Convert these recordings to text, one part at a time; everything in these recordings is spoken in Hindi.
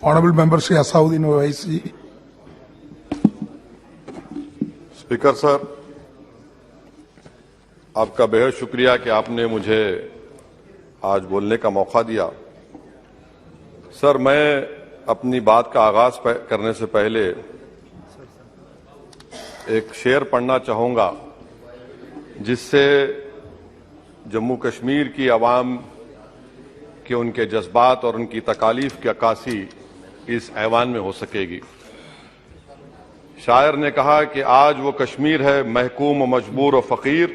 Honorable Member Shri Asauddin Owaisi. Speaker sir, आपका बेहद शुक्रिया कि आपने मुझे आज बोलने का मौका दिया। सर, मैं अपनी बात का आगाज करने से पहले एक शेर पढ़ना चाहूंगा जिससे जम्मू कश्मीर की आवाम के उनके जज्बात और उनकी तकालीफ की अक्कासी इस ऐवान में हो सकेगी। शायर ने कहा कि आज वो कश्मीर है महकूम मजबूर और फकीर,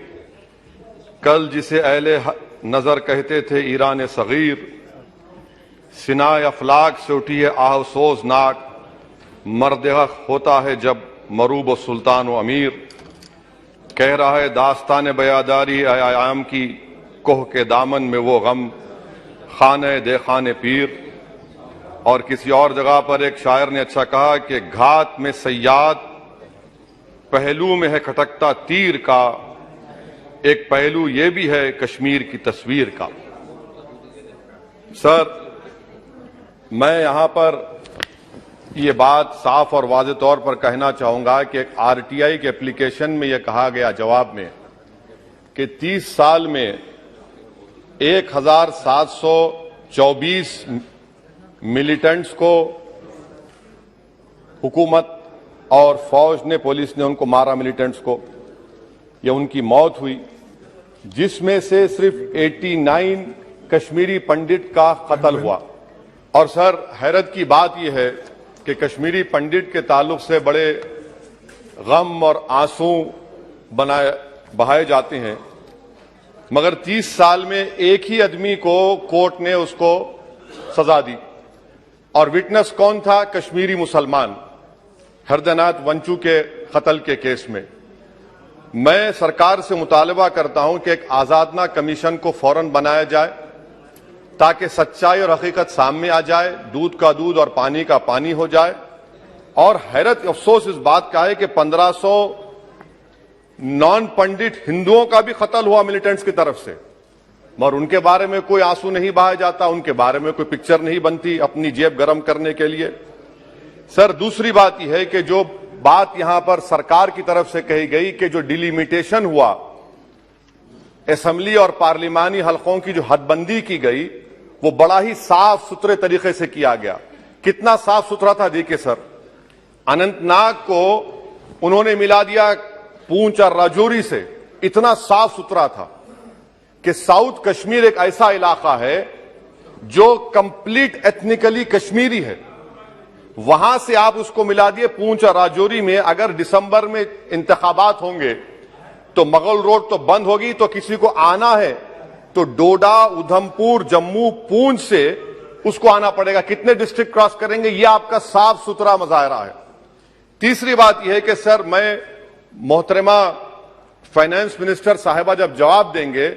कल जिसे अहले नजर कहते थे ईरान सगीर, सिनाए अफलाक से उठी है आह सोजनाक, मर्द हक होता है जब मरूब सुल्तान व अमीर, कह रहा है दास्तान बयादारी आयाम की, कोह के दामन में वो गम खाने दे खाने पीर। और किसी और जगह पर एक शायर ने अच्छा कहा कि घात में सयाद पहलू में है खटकता तीर का, एक पहलू ये भी है कश्मीर की तस्वीर का। सर, मैं यहां पर ये बात साफ और वाज़ेह तौर पर कहना चाहूंगा कि एक आरटीआई के एप्लीकेशन में यह कहा गया जवाब में कि 30 साल में 1724 मिलिटेंट्स को हुकूमत और फौज ने, पुलिस ने उनको मारा, मिलिटेंट्स को, या उनकी मौत हुई, जिसमें से सिर्फ 89 कश्मीरी पंडित का कत्ल हुआ। और सर, हैरत की बात यह है कि कश्मीरी पंडित के ताल्लुक से बड़े गम और आंसू बहाए जाते हैं, मगर 30 साल में एक ही आदमी को कोर्ट ने उसको सजा दी, और विटनेस कौन था? कश्मीरी मुसलमान हरदनाथ वंचू के कत्ल के केस में। मैं सरकार से मुतालबा करता हूं कि एक आजादना कमीशन को फौरन बनाया जाए ताकि सच्चाई और हकीकत सामने आ जाए, दूध का दूध और पानी का पानी हो जाए। और हैरत अफसोस इस बात का है कि 1500 नॉन पंडित हिंदुओं का भी कत्ल हुआ मिलिटेंट्स की तरफ से, मगर उनके बारे में कोई आंसू नहीं बहाया जाता, उनके बारे में कोई पिक्चर नहीं बनती अपनी जेब गर्म करने के लिए। सर, दूसरी बात यह है कि जो बात यहां पर सरकार की तरफ से कही गई कि जो डिलिमिटेशन हुआ, असेंबली और पार्लिमानी हलकों की जो हदबंदी की गई, वो बड़ा ही साफ सुथरे तरीके से किया गया। कितना साफ सुथरा था देखिए सर, अनंतनाग को उन्होंने मिला दिया पूंछ और राजौरी से, इतना साफ सुथरा था कि साउथ कश्मीर एक ऐसा इलाका है जो कंप्लीट एथनिकली कश्मीरी है, वहां से आप उसको मिला दिए पूंछ और राजौरी में। अगर दिसंबर में इंतखाबात होंगे तो मुगल रोड तो बंद होगी, तो किसी को आना है तो डोडा, उधमपुर, जम्मू, पूंछ से उसको आना पड़ेगा। कितने डिस्ट्रिक्ट क्रॉस करेंगे? यह आपका साफ सुथरा मुजाहरा है। तीसरी बात यह है कि सर, मैं मोहतरमा फाइनेंस मिनिस्टर साहिबा जब जवाब देंगे,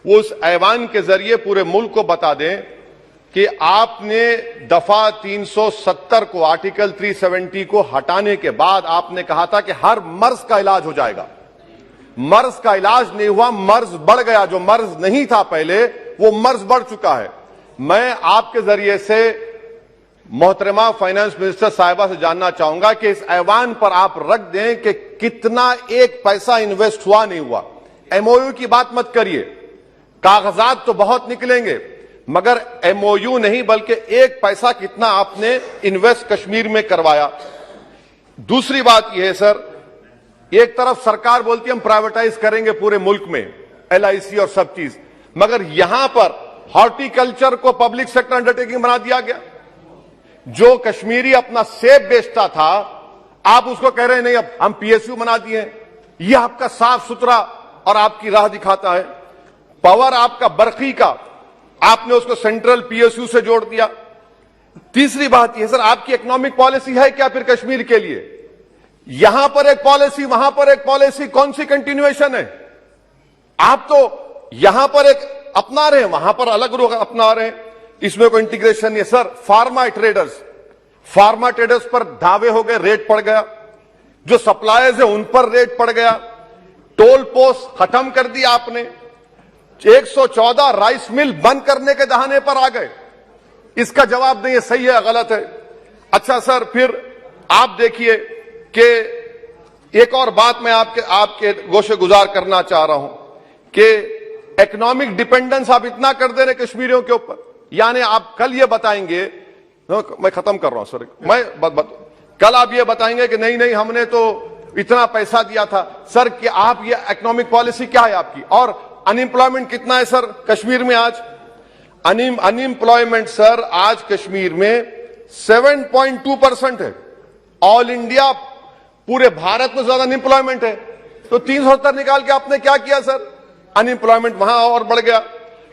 वो उस ऐवान के जरिए पूरे मुल्क को बता दें कि आपने दफा 370 को, आर्टिकल 370 को हटाने के बाद आपने कहा था कि हर मर्ज का इलाज हो जाएगा। मर्ज का इलाज नहीं हुआ, मर्ज बढ़ गया। जो मर्ज नहीं था पहले, वो मर्ज बढ़ चुका है। मैं आपके जरिए से मोहतरमा फाइनेंस मिनिस्टर साहिबा से जानना चाहूंगा कि इस ऐवान पर आप रख दें कि कितना एक पैसा इन्वेस्ट हुआ नहीं हुआ। एमओयू की बात मत करिए, कागजात तो बहुत निकलेंगे, मगर एमओयू नहीं बल्कि एक पैसा कितना आपने इन्वेस्ट कश्मीर में करवाया। दूसरी बात यह है सर, एक तरफ सरकार बोलती है हम प्राइवेटाइज करेंगे पूरे मुल्क में, एलआईसी और सब चीज, मगर यहां पर हॉर्टिकल्चर को पब्लिक सेक्टर अंडरटेकिंग बना दिया गया। जो कश्मीरी अपना सेब बेचता था, आप उसको कह रहे हैं नहीं अब हम पीएसयू बना दिए। यह आपका साफ सुथरा और आपकी राह दिखाता है। पावर आपका बरकी का, आपने उसको सेंट्रल पीएसयू से जोड़ दिया। तीसरी बात यह सर, आपकी इकोनॉमिक पॉलिसी है क्या फिर कश्मीर के लिए? यहां पर एक पॉलिसी, वहां पर एक पॉलिसी, कौन सी कंटिन्यूएशन है? आप तो यहां पर एक अपना रहे हैं, वहां पर अलग लोग अपना रहे हैं, इसमें कोई इंटीग्रेशन नहीं। सर, फार्मा ट्रेडर्स पर धावे हो गए, रेट पड़ गया। जो सप्लायर्स है उन पर रेट पड़ गया। टोल पोस्ट खत्म कर दिया आपने। 114 राइस मिल बंद करने के दहाने पर आ गए। इसका जवाब नहीं है सही है गलत है। अच्छा सर, फिर आप देखिए कि एक और बात मैं आपके गोशे गुजार करना चाह रहा हूं कि इकोनॉमिक डिपेंडेंस आप इतना कर दे रहे कश्मीरियों के ऊपर, यानी आप कल ये बताएंगे, मैं खत्म कर रहा हूं सर, कल आप ये बताएंगे कि नहीं नहीं हमने तो इतना पैसा दिया था। सर कि आप ये इकोनॉमिक पॉलिसी क्या है आपकी? और अनएम्प्लॉयमेंट कितना है सर कश्मीर में आज? अनएम्प्लॉयमेंट सर आज कश्मीर में 7.2% है। ऑल इंडिया पूरे भारत में ज्यादा अनएम्प्लॉयमेंट है। तो 370 निकाल के आपने क्या किया सर? अनएम्प्लॉयमेंट वहां और बढ़ गया।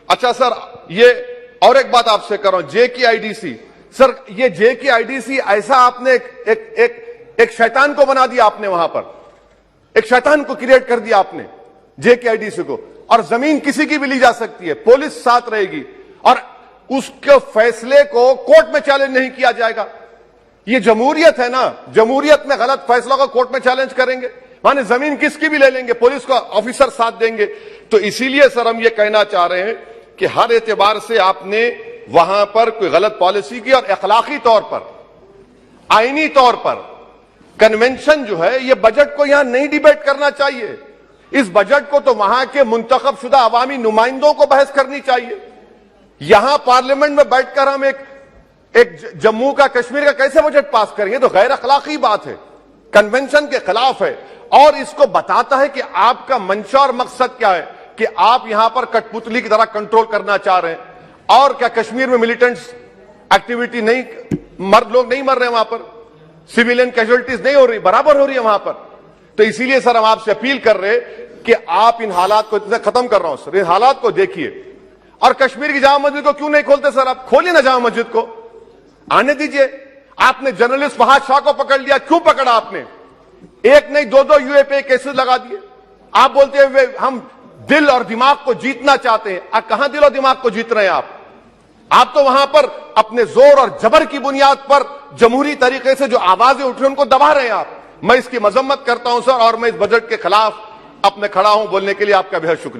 अच्छा सर, ये और एक बात आपसे कर रहा हूं, जे की आईडीसी। सर ये जे की आईडीसी ऐसा आपने एक शैतान को बना दिया आपने, वहां पर एक शैतान को क्रिएट कर दिया आपने जे की आईडीसी को। और जमीन किसी की भी ली जा सकती है, पुलिस साथ रहेगी और उसके फैसले को कोर्ट में चैलेंज नहीं किया जाएगा। ये जमहूरियत है ना, जमहूरियत में गलत फैसलों को कोर्ट में चैलेंज करेंगे, माने जमीन किसकी भी ले लेंगे, पुलिस का ऑफिसर साथ देंगे। तो इसीलिए सर हम ये कहना चाह रहे हैं कि हर एतबार से आपने वहां पर कोई गलत पॉलिसी की और अखलाकी तौर पर, आईनी तौर पर कन्वेंशन जो है, ये बजट को यहां नहीं डिबेट करना चाहिए। इस बजट को तो वहां के मुंतखब शुदा अवामी नुमाइंदों को बहस करनी चाहिए। यहां पार्लियामेंट में बैठकर हम एक जम्मू का कश्मीर का कैसे बजट पास करेंगे? तो गैर अखलाकी बात है, कन्वेंशन के खिलाफ है और इसको बताता है कि आपका मंशा और मकसद क्या है, कि आप यहां पर कठपुतली की तरह कंट्रोल करना चाह रहे हैं। और क्या कश्मीर में मिलिटेंट्स एक्टिविटी नहीं, लोग नहीं मर रहे वहां पर, सिविलियन कैजुअलिटीज नहीं हो रही, बराबर हो रही है वहां पर। तो इसीलिए सर हम आपसे अपील कर रहे कि आप इन हालात को, खत्म कर रहा हूं सर, इन हालात को देखिए। और कश्मीर की जामा मस्जिद को क्यों नहीं खोलते सर? आप खोलिए ना जामा मस्जिद को, आने दीजिए। आपने जर्नलिस्ट फहाद शाह को पकड़ लिया, क्यों पकड़ा आपने? एक नहीं दो यूए केसेस लगा दिए। आप बोलते हैं हम दिल और दिमाग को जीतना चाहते हैं। कहां दिल और दिमाग को जीत रहे हैं आप तो वहां पर अपने जोर और जबर की बुनियाद पर जमहूरी तरीके से जो आवाजें उठ रही हैं उनको दबा रहे हैं आप। मैं इसकी मजम्मत करता हूं सर, और मैं इस बजट के खिलाफ अपने खड़ा हूं बोलने के लिए। आपका बेहद शुक्रिया।